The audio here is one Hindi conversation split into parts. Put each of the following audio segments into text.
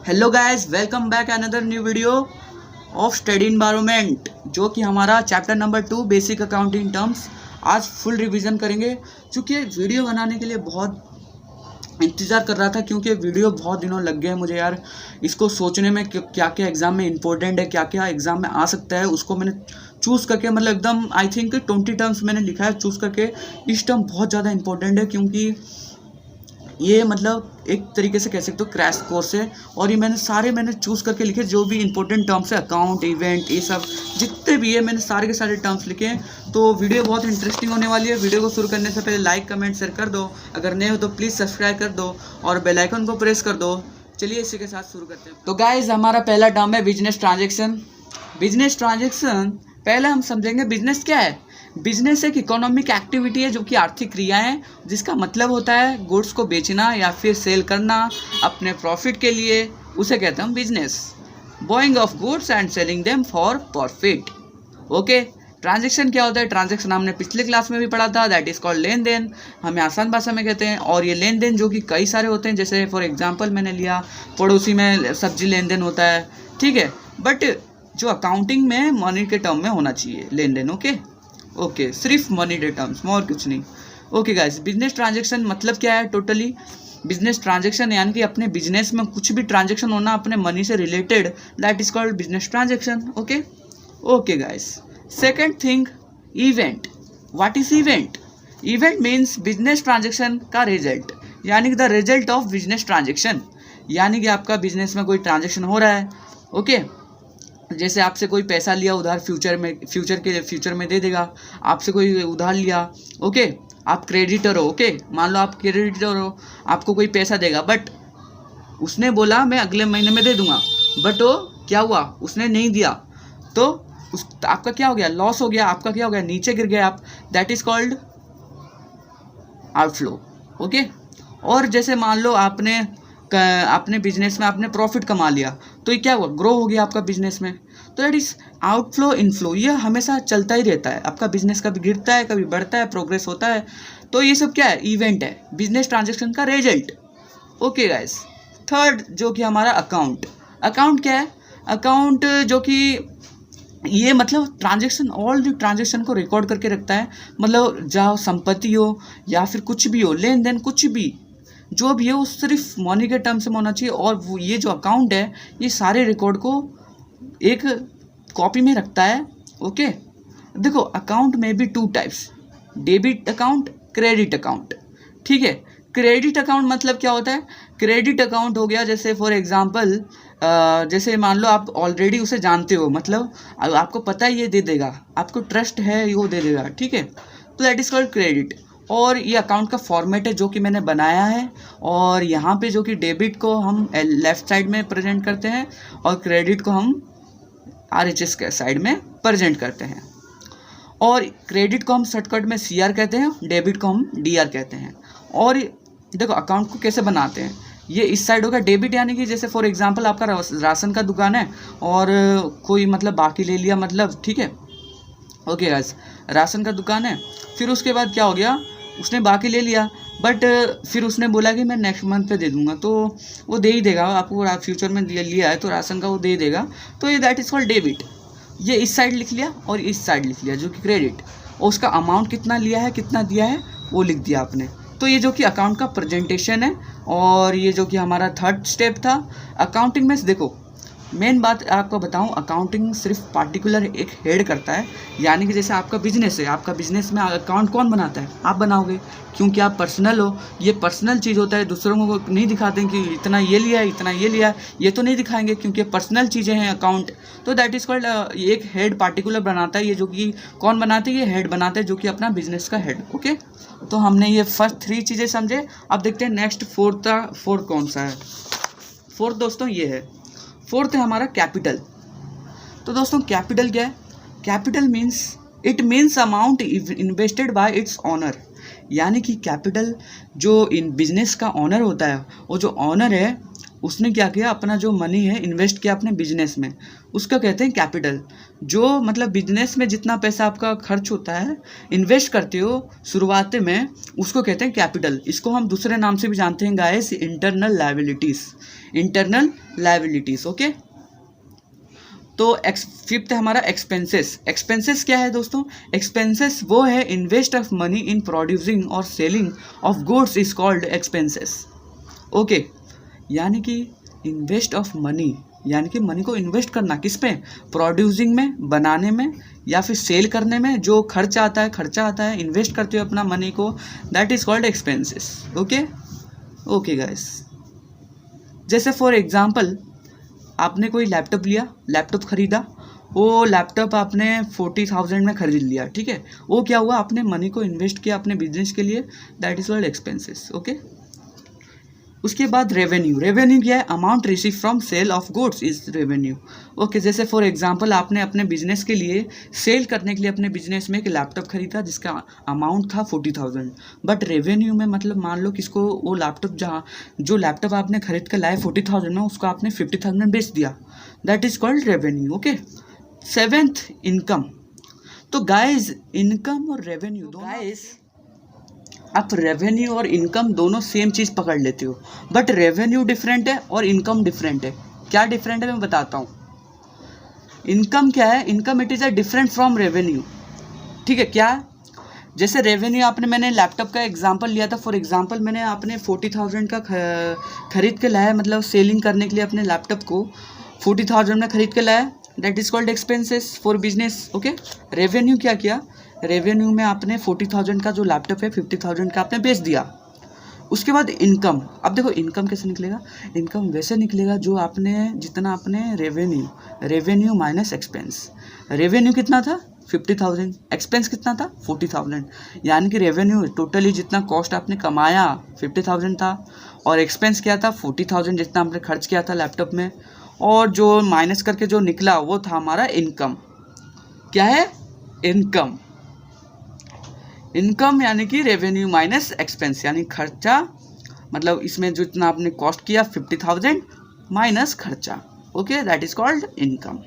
Hello guys, welcome back another new video of study environment, जो कि हमारा chapter number 2 basic accounting terms आज फुल रिवीजन करेंगे। क्योंकि वीडियो बनाने के लिए बहुत इंतज़ार कर रहा था, क्योंकि वीडियो बहुत दिनों लग गए मुझे यार इसको सोचने में क्या क्या एग्ज़ाम में इंपॉर्टेंट है, क्या क्या एग्ज़ाम में आ सकता है। उसको मैंने चूज़ करके मतलब एकदम आई थिंक 20 टर्म्स मैंने लिखा है चूज़ करके। इस टर्म बहुत ज़्यादा इंपॉर्टेंट है, क्योंकि ये मतलब एक तरीके से कह सकते हो क्रैश कोर्स है। और ये मैंने चूज़ करके लिखे, जो भी इंपॉर्टेंट टर्म्स है, अकाउंट, इवेंट, ये सब जितने भी है मैंने सारे के सारे टर्म्स लिखे हैं। तो वीडियो बहुत इंटरेस्टिंग होने वाली है। वीडियो को शुरू करने से पहले लाइक कमेंट शेयर कर दो, अगर नए हो तो प्लीज़ सब्सक्राइब कर दो और बेल आइकन को प्रेस कर दो। चलिए इसी के साथ शुरू करते हैं। तो गाइज, हमारा पहला टर्म है बिजनेस ट्रांजेक्शन। बिजनेस ट्रांजेक्शन पहले हम समझेंगे बिजनेस क्या है। बिजनेस एक इकोनॉमिक एक्टिविटी है, जो कि आर्थिक क्रिया है, जिसका मतलब होता है गुड्स को बेचना या फिर सेल करना अपने प्रॉफिट के लिए। उसे कहते हैं हम business. Buying of goods and selling them for profit. Okay, transaction क्या होता है? ट्रांजेक्शन हमने पिछले क्लास में भी पढ़ा था, that is called len den. हमें आसान भाषा में कहते हैं। और ये लेन देन जो कि कई सारे होते हैं, जैसे फॉर एग्जांपल मैंने लिया पड़ोसी में सब्जी लेन देन होता है, ठीक है। बट जो अकाउंटिंग में मनी के टर्म में होना चाहिए लेन देन। ओके, सिर्फ मनी के टर्म्स में और कुछ नहीं। ओके गाइस, बिजनेस ट्रांजेक्शन मतलब क्या है? टोटली बिजनेस ट्रांजेक्शन यानी कि अपने बिजनेस में कुछ भी ट्रांजेक्शन होना अपने मनी से related, that is called business transaction. Okay guys, second thing, event. What is event? Event means business transaction का रिजल्ट, यानी कि the result of business transaction. यानी कि आपका बिजनेस में कोई ट्रांजेक्शन हो रहा है, ओके। जैसे आपसे कोई पैसा लिया उधार, फ्यूचर में दे देगा। आपसे कोई उधार लिया, ओके, आप क्रेडिटर हो, ओके, मान लो आप क्रेडिटर हो, आपको कोई पैसा देगा, बट उसने बोला मैं अगले महीने में दे दूंगा, बट वो क्या हुआ, उसने नहीं दिया, तो आपका क्या हो गया? लॉस हो गया। आपका क्या हो गया? नीचे गिर गया आप। That is called outflow. Okay. और जैसे मान लो अपने बिजनेस में आपने प्रॉफिट कमा लिया, तो ये क्या हुआ? ग्रो हो गया आपका बिजनेस में। तो दैट इज आउटफ्लो इनफ्लो। ये हमेशा चलता ही रहता है। आपका बिजनेस कभी गिरता है, कभी बढ़ता है, प्रोग्रेस होता है। तो ये सब क्या है? इवेंट है, बिजनेस ट्रांजेक्शन का रिजल्ट। ओके गाइस, थर्ड जो कि हमारा अकाउंट। अकाउंट क्या है? अकाउंट जो कि ये मतलब ट्रांजेक्शन, ऑल द ट्रांजेक्शन को रिकॉर्ड करके रखता है। मतलब चाहे संपत्ति हो या फिर कुछ भी हो, लेन देन कुछ भी जो भी है, वो सिर्फ मनी के टर्म्स में होना चाहिए। और वो ये जो अकाउंट है, ये सारे रिकॉर्ड को एक कॉपी में रखता है। ओके, देखो अकाउंट में भी 2 types, debit account, credit account, ठीक है। क्रेडिट अकाउंट मतलब क्या होता है? क्रेडिट अकाउंट हो गया, जैसे फॉर एग्जांपल जैसे मान लो आप ऑलरेडी उसे जानते हो, मतलब आपको पता है ये दे देगा, आपको ट्रस्ट है वो दे देगा, ठीक है। तो दैट इज कॉल्ड क्रेडिट। और ये अकाउंट का फॉर्मेट है जो कि मैंने बनाया है। और यहाँ पे जो कि डेबिट को हम लेफ्ट साइड में प्रेजेंट करते हैं और क्रेडिट को हम RHS के साइड में प्रेजेंट करते हैं। और क्रेडिट को हम शॉर्टकट में CR कहते हैं, डेबिट को हम DR कहते हैं। और देखो अकाउंट को कैसे बनाते हैं, ये इस साइड होगा डेबिट, यानी कि जैसे फॉर एग्जांपल आपका राशन का दुकान है और कोई मतलब बाकी ले लिया, मतलब ठीक है। ओके गाइस, राशन का दुकान है, फिर उसके बाद क्या हो गया, उसने बाकी ले लिया, बट फिर उसने बोला कि मैं नेक्स्ट मंथ पे दे दूंगा, तो वो दे ही देगा आपको। फ्यूचर में लिया है तो राशन का वो दे देगा। तो ये दैट इज कॉल्ड डेबिट। ये इस साइड लिख लिया और इस साइड लिख लिया जो कि क्रेडिट। और उसका अमाउंट कितना लिया है, कितना दिया है, वो लिख दिया आपने। तो ये जो कि अकाउंट का प्रेजेंटेशन है। और ये जो कि हमारा थर्ड स्टेप था अकाउंटिंग में। देखो मेन बात आपको बताऊं, अकाउंटिंग सिर्फ पार्टिकुलर एक हेड करता है। यानी कि जैसे आपका बिजनेस है, आपका बिजनेस में अकाउंट कौन बनाता है? आप बनाओगे, क्योंकि आप पर्सनल हो। ये पर्सनल चीज़ होता है, दूसरों को नहीं दिखाते हैं कि इतना ये लिया है, इतना ये लिया है, ये तो नहीं दिखाएंगे, क्योंकि पर्सनल चीज़ें हैं अकाउंट। तो दैट इज़ कॉल्ड एक हेड पार्टिकुलर बनाता है। ये जो कि कौन बनाते हैं? ये हेड बनाते हैं, जो कि अपना बिजनेस का हेड। ओके, तो हमने ये फर्स्ट 3 चीज़ें समझे। अब देखते हैं नेक्स्ट फोर्थ कौन सा है। फोर्थ दोस्तों ये है, फोर्थ है हमारा कैपिटल। तो दोस्तों कैपिटल क्या है? Capital means amount invested by its owner. यानी कि कैपिटल जो इन बिजनेस का ऑनर होता है, वो जो ऑनर है उसने क्या किया, अपना जो मनी है इन्वेस्ट किया अपने बिजनेस में, उसका कहते हैं कैपिटल। जो मतलब बिजनेस में जितना पैसा आपका खर्च होता है, इन्वेस्ट करते हो शुरुआत में, उसको कहते हैं कैपिटल। इसको हम दूसरे नाम से भी जानते हैं guys, internal liabilities, internal liabilities. Okay, तो फिफ्थ है हमारा एक्सपेंसेस। एक्सपेंसेस क्या है दोस्तों? एक्सपेंसेस वो है invest of money in producing और selling of goods is called expenses. Okay, यानी कि इन्वेस्ट ऑफ मनी, यानी कि मनी को इन्वेस्ट करना किस पे? प्रोड्यूसिंग में, बनाने में, या फिर सेल करने में जो खर्चा आता है, इन्वेस्ट करते हो अपना मनी को, that is called expenses. Okay guys, जैसे फॉर एग्जांपल आपने कोई लैपटॉप लिया, लैपटॉप खरीदा, वो लैपटॉप आपने 40,000 में खरीद लिया, ठीक है, वो क्या हुआ, आपने मनी को इन्वेस्ट किया अपने बिजनेस के लिए, that is called expenses. Okay, उसके बाद रेवेन्यू। रेवेन्यू क्या है? Amount receive from sale of goods is revenue. Okay, जैसे फॉर एग्जांपल आपने अपने बिजनेस के लिए सेल करने के लिए अपने बिजनेस में एक लैपटॉप खरीदा जिसका अमाउंट था 40,000, बट रेवेन्यू में मतलब मान लो किसको वो लैपटॉप, जो लैपटॉप आपने खरीद कर लाए 40,000 में, उसको आपने 50,000 में बेच दिया, that is called revenue. Okay, seventh income. तो गाइज इनकम और रेवेन्यू, गाइज आप रेवेन्यू और इनकम दोनों सेम चीज़ पकड़ लेते हो, बट रेवेन्यू डिफरेंट है और इनकम डिफरेंट है। क्या डिफरेंट है मैं बताता हूँ। इनकम क्या है? Income it is a different from revenue, ठीक है। क्या? जैसे रेवेन्यू मैंने लैपटॉप का एग्जांपल लिया था, फॉर एग्जांपल मैंने आपने 40,000 का खरीद के लाया, मतलब सेलिंग करने के लिए अपने लैपटॉप को 40,000 में खरीद के लाया, that is called expenses for business. Okay, revenue क्या किया? रेवेन्यू में आपने 40,000 का जो लैपटॉप है 50,000 का आपने बेच दिया। उसके बाद इनकम। अब देखो इनकम कैसे निकलेगा? इनकम वैसे निकलेगा जो आपने जितना आपने रेवेन्यू माइनस एक्सपेंस। रेवेन्यू कितना था? 50,000, एक्सपेंस कितना था? 40,000, यानी कि रेवेन्यू टोटली जितना कॉस्ट आपने कमाया 50,000 था, और एक्सपेंस क्या था? 40,000 जितना आपने खर्च किया था लैपटॉप में, और जो माइनस करके जो निकला वो था हमारा इनकम। क्या है? इनकम। इनकम यानी कि रेवेन्यू माइनस एक्सपेंस, यानी खर्चा, मतलब इसमें जो इतना आपने कॉस्ट किया 50,000 माइनस खर्चा। Okay, that is called income.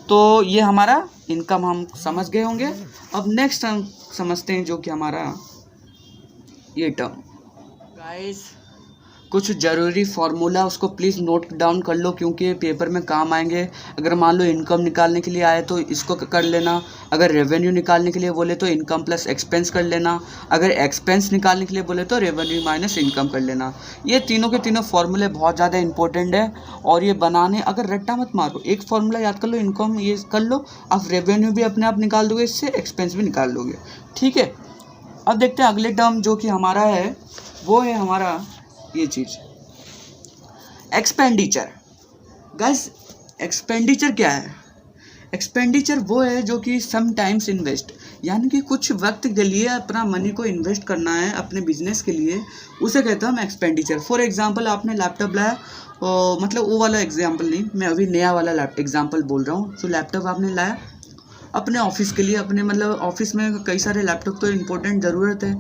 तो ये हमारा इनकम हम समझ गए होंगे। अब नेक्स्ट हम समझते हैं जो कि हमारा ये टर्म। गाइस कुछ ज़रूरी फार्मूला उसको प्लीज़ नोट डाउन कर लो, क्योंकि पेपर में काम आएंगे। अगर मान लो इनकम निकालने के लिए आए तो इसको कर लेना, अगर रेवेन्यू निकालने के लिए बोले तो इनकम प्लस एक्सपेंस कर लेना, अगर एक्सपेंस निकालने के लिए बोले तो रेवेन्यू माइनस इनकम कर लेना। ये तीनों के तीनों फार्मूले बहुत ज़्यादा इंपॉर्टेंट है, और ये बनाने अगर रट्टा मत मारो, एक फार्मूला याद कर लो, इनकम ये कर लो, आप रेवेन्यू भी अपने आप निकाल दोगे, इससे एक्सपेंस भी निकाल लोगे, ठीक है। अब देखते हैं अगले टर्म जो कि हमारा है, वो है हमारा ये चीज़ एक्सपेंडिचर। गाइस एक्सपेंडिचर क्या है? एक्सपेंडिचर वो है जो कि समटाइम्स इन्वेस्ट, यानी कि कुछ वक्त के लिए अपना मनी को इन्वेस्ट करना है अपने बिजनेस के लिए, उसे कहते हैं हम एक्सपेंडिचर। फॉर एग्जांपल आपने लैपटॉप लाया, मतलब वो वाला एग्जांपल नहीं, मैं अभी नया वाला एग्जांपल बोल रहा हूँ। तो लैपटॉप आपने लाया अपने ऑफिस के लिए, अपने मतलब ऑफिस में कई सारे लैपटॉप तो इम्पोर्टेंट ज़रूरत है,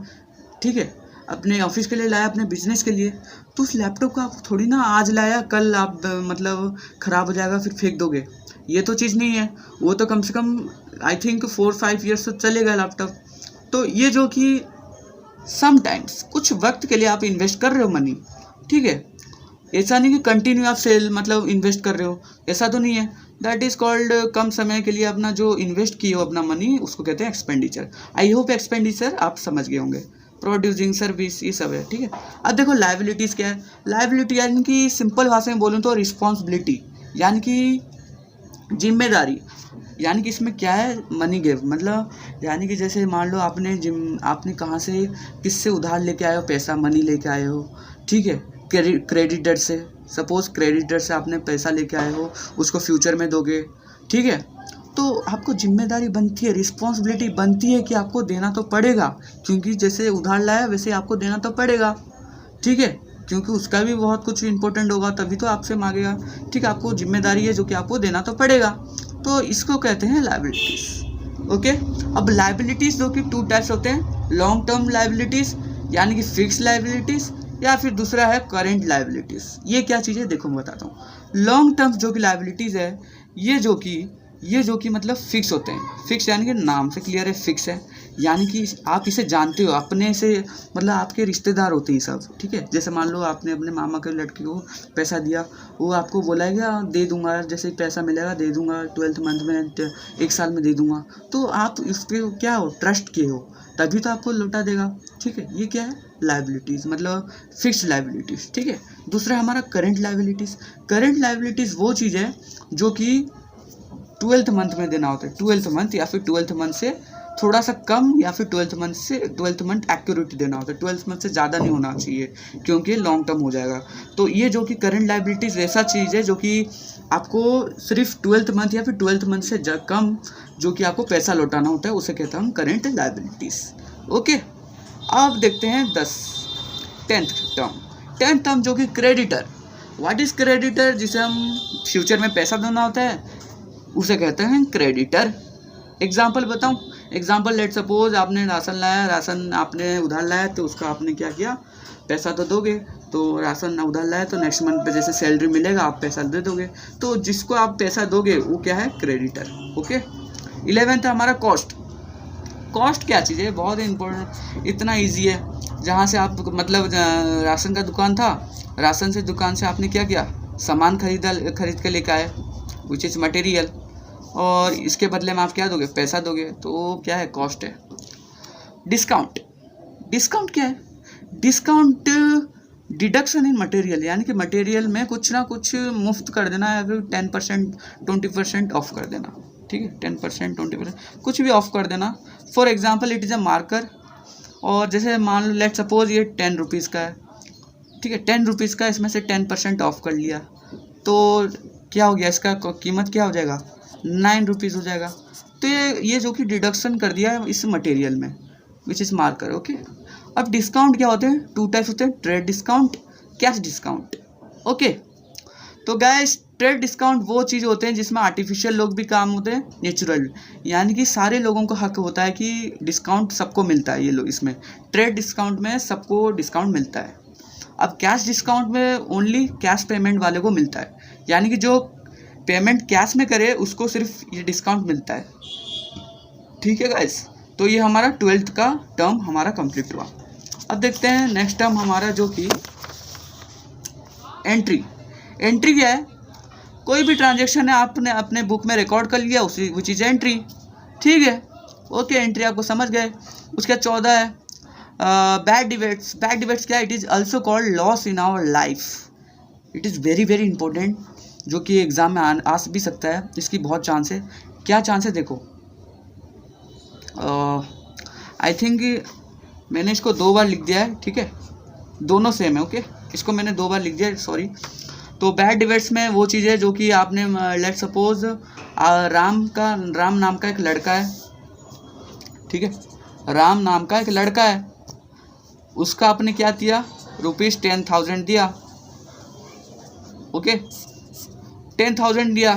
ठीक है, अपने ऑफिस के लिए लाया, अपने बिजनेस के लिए। तो उस लैपटॉप को आप थोड़ी ना आज लाया कल आप मतलब ख़राब हो जाएगा फिर फेंक दोगे, ये तो चीज़ नहीं है। वो तो कम से कम आई थिंक 4-5 ईयर्स तो चलेगा लैपटॉप। तो ये जो कि समटाइम्स कुछ वक्त के लिए आप इन्वेस्ट कर रहे हो मनी, ठीक है, ऐसा नहीं कि कंटिन्यू आप सेल मतलब इन्वेस्ट कर रहे हो, ऐसा तो नहीं है। दैट इज़ कॉल्ड कम समय के लिए अपना जो इन्वेस्ट किए हो अपना मनी, उसको कहते हैं एक्सपेंडिचर। आई होप एक्सपेंडिचर आप समझ गए होंगे। प्रोड्यूसिंग सर्विस ये सब है, ठीक है। अब देखो लायबिलिटीज़ क्या है? लायबिलिटी यानी कि सिंपल भाषा में बोलूँ तो रिस्पॉन्सिबिलिटी, यानी कि जिम्मेदारी, यानी कि इसमें क्या है? मनी गिव, मतलब यानी कि जैसे मान लो आपने कहाँ से किससे उधार लेके आए हो, पैसा मनी लेके आए हो, ठीक है, क्रेडिटर से, सपोज क्रेडिटर से आपने पैसा लेके आए हो, उसको फ्यूचर में दोगे, ठीक है। तो आपको जिम्मेदारी बनती है, रिस्पॉन्सिबिलिटी बनती है कि आपको देना तो पड़ेगा, क्योंकि जैसे उधार लाया वैसे आपको देना तो पड़ेगा, ठीक है, क्योंकि उसका भी बहुत कुछ इंपॉर्टेंट होगा तभी तो आपसे मांगेगा, ठीक है। आपको जिम्मेदारी है जो कि आपको देना तो पड़ेगा, तो इसको कहते हैं लायबिलिटीज़। ओके, अब लायबिलिटीज़ जो कि 2 टाइप्स होते हैं, लॉन्ग टर्म लायबिलिटीज़ यानी कि फिक्स लायबिलिटीज़, या फिर दूसरा है करेंट लायबिलिटीज़। ये क्या चीज़ है देखो मैं बताता हूँ। लॉन्ग टर्म जो कि लायबिलिटीज़ है ये जो कि मतलब फिक्स होते हैं। फिक्स यानी कि नाम से क्लियर है, फिक्स है यानी कि आप इसे जानते हो, अपने से मतलब आपके रिश्तेदार होते हैं सब, ठीक है। जैसे मान लो आपने अपने मामा के लड़के को पैसा दिया, वो आपको बोलाएगा दे दूंगा, जैसे पैसा मिलेगा दे दूंगा 12th मंथ में, 1 साल में दे दूंगा। तो आप इस पर क्या हो, ट्रस्ट किए हो, तभी तो आपको लौटा देगा, ठीक है। ये क्या है, लायबिलिटीज़, मतलब फिक्स्ड लायबिलिटीज़, ठीक है। दूसरा है हमारा करंट लायबिलिटीज़। करंट लायबिलिटीज़ वो चीज़ है जो कि 12th मंथ में देना होता है, 12th मंथ या फिर 12th मंथ से थोड़ा सा कम, या फिर 12th मंथ एक्यूरेट देना होता है। 12th मंथ से ज़्यादा नहीं होना चाहिए क्योंकि लॉन्ग टर्म हो जाएगा। तो ये जो कि करंट लायबिलिटीज़ ऐसा चीज़ है जो कि आपको सिर्फ 12th मंथ या फिर 12th मंथ से कम जो कि आपको पैसा लौटाना होता है, उसे कहते हैं हम करंट लायबिलिटीज़। ओके, अब देखते हैं 10th टर्म जो कि क्रेडिटर। व्हाट इज़ क्रेडिटर, जिसे हम फ्यूचर में पैसा देना होता है उसे कहते हैं क्रेडिटर। एग्जाम्पल बताऊं, एग्जाम्पल लेट सपोज आपने राशन लाया, राशन आपने उधार लाया, तो उसका आपने क्या किया, पैसा तो दोगे, तो राशन उधार लाया तो नेक्स्ट मंथ पे जैसे सैलरी मिलेगा आप पैसा दे दोगे, तो जिसको आप पैसा दोगे वो क्या है, क्रेडिटर। ओके, 11th है हमारा कॉस्ट। कॉस्ट क्या चीज़ है, बहुत इम्पोर्टेंट, इतना ईजी है। जहाँ से आप मतलब राशन का दुकान था, राशन से दुकान से आपने क्या किया, सामान खरीद के लेकर आए, विच इज़ मटेरियल, और इसके बदले में आप क्या दोगे, पैसा दोगे, तो क्या है, कॉस्ट है। डिस्काउंट, डिस्काउंट क्या है, डिस्काउंट डिडक्शन इन मटेरियल, यानी कि मटेरियल में कुछ ना कुछ मुफ्त कर देना या फिर 10% 20% ऑफ कर देना, ठीक है। 10% 20% कुछ भी ऑफ कर देना। For example it is a marker, और जैसे मान लो लेट सपोज ये 10 रुपीज़ का है, ठीक है, 10 रुपीज़ का, इसमें से 10% ऑफ कर लिया, तो क्या हो गया, इसका कीमत क्या हो जाएगा, 9 रुपीज़ हो जाएगा। तो ये जो कि डिडक्शन कर दिया है इस मटेरियल में, विच इज़ मार्कर। ओके, अब डिस्काउंट क्या होते हैं, 2 टाइप्स होते हैं, trade discount, cash discount. Okay, तो गाइस ट्रेड डिस्काउंट वो चीज़ होते हैं जिसमें आर्टिफिशियल लोग भी काम होते हैं, नेचुरल, यानी कि सारे लोगों को हक होता है कि डिस्काउंट सबको मिलता है। ये लोग इसमें ट्रेड डिस्काउंट में सबको डिस्काउंट मिलता है। अब कैश डिस्काउंट में ओनली कैश पेमेंट वाले को मिलता है, यानी कि जो पेमेंट कैश में करे उसको सिर्फ ये डिस्काउंट मिलता है, ठीक है गाइस। तो ये हमारा 12th का टर्म हमारा कंप्लीट हुआ। अब देखते हैं नेक्स्ट टर्म हमारा जो कि एंट्री। एंट्री क्या है, कोई भी ट्रांजैक्शन है आपने अपने बुक में रिकॉर्ड कर लिया, उसी वो चीज़ एंट्री, ठीक है। ओके, एंट्री आपको समझ गए। उसके 14 है बैड डिबेट्स। बैड डिबेट्स क्या है, it is also called loss in our life. It is very very important, जो कि एग्ज़ाम में आ भी सकता है, इसकी बहुत चांस है। क्या चांस है देखो, आई थिंक मैंने इसको 2 बार लिख दिया है, ठीक है, दोनों सेम है। ओके, इसको मैंने 2 बार लिख दिया है, सॉरी। तो बैड डिबेट्स में वो चीज़ है जो कि आपने लेट सपोज राम नाम का एक लड़का है, ठीक है, राम नाम का एक लड़का है, उसका आपने क्या दिया, ₹10,000 दिया। ओके, 10,000 दिया,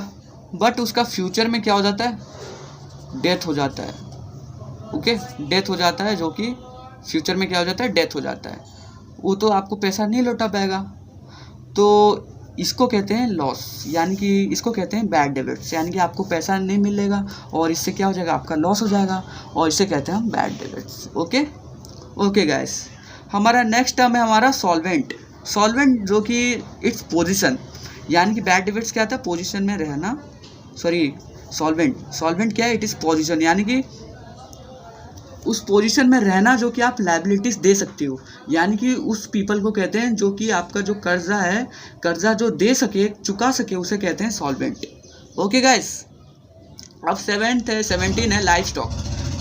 बट उसका फ्यूचर में क्या हो जाता है, डेथ हो जाता है। ओके, डेथ हो जाता है, जो कि फ्यूचर में क्या हो जाता है, डेथ हो जाता है, वो तो आपको पैसा नहीं लौटा पाएगा। तो इसको कहते हैं लॉस, यानी कि इसको कहते हैं बैड डेबिट्स, यानी कि आपको पैसा नहीं मिलेगा और इससे क्या हो जाएगा, आपका लॉस हो जाएगा, और इसे कहते हैं हम bad debits. Okay okay guys, हमारा नेक्स्ट टर्म है हमारा सॉल्वेंट। सॉल्वेंट जो कि इट्स पोजीशन, यानी कि बैड डेबिट्स क्या था, पोजीशन में रहना, सॉरी सॉल्वेंट क्या है, इट इज़ पोजीशन, यानी कि उस पोजीशन में रहना जो कि आप लायबिलिटीज़ दे सकते हो, यानी कि उस पीपल को कहते हैं जो कि आपका जो कर्जा है, कर्जा जो दे सके, चुका सके, उसे कहते हैं सॉल्वेंट। ओके गाइस, अब 17 है लाइफ स्टॉक।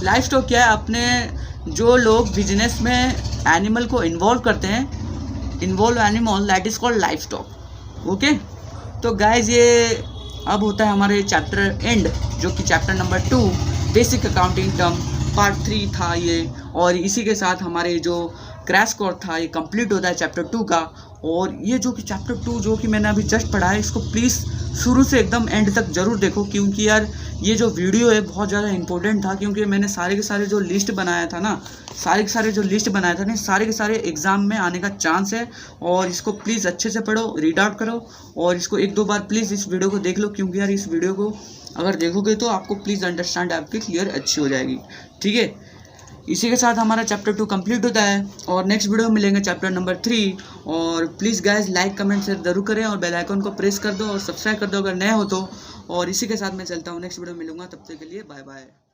लाइफ स्टॉक क्या है, अपने जो लोग बिजनेस में एनिमल को इन्वॉल्व करते हैं, involve animal, that is called life stock. Okay, तो गाइस ये अब होता है हमारे चैप्टर एंड, जो कि chapter number 2 basic accounting term part 3 था ये, और इसी के साथ हमारे जो क्रैश कोर्स था ये कंप्लीट होता है चैप्टर 2 का। और ये जो कि चैप्टर 2 जो कि मैंने अभी जस्ट पढ़ा है, इसको प्लीज़ शुरू से एकदम एंड तक ज़रूर देखो, क्योंकि यार ये जो वीडियो है बहुत ज़्यादा इंपॉर्टेंट था, क्योंकि मैंने सारे के सारे जो लिस्ट बनाया था ना, सारे के सारे जो लिस्ट बनाया था ना, सारे के सारे एग्ज़ाम में आने का चांस है। और इसको प्लीज़ अच्छे से पढ़ो, रीड आउट करो, और इसको 1-2 बार प्लीज़ इस वीडियो को देख लो, क्योंकि यार इस वीडियो को अगर देखोगे तो आपको प्लीज़ अंडरस्टैंड आपकी क्लियर अच्छी हो जाएगी, ठीक है। इसी के साथ हमारा चैप्टर 2 कंप्लीट होता है, और नेक्स्ट वीडियो में मिलेंगे चैप्टर नंबर 3। और please guys like comment share जरूर करें, और बेल आइकन को प्रेस कर दो और सब्सक्राइब कर दो अगर नए हो तो। और इसी के साथ मैं चलता हूँ, नेक्स्ट वीडियो में मिलूंगा, तब तक के लिए बाय बाय।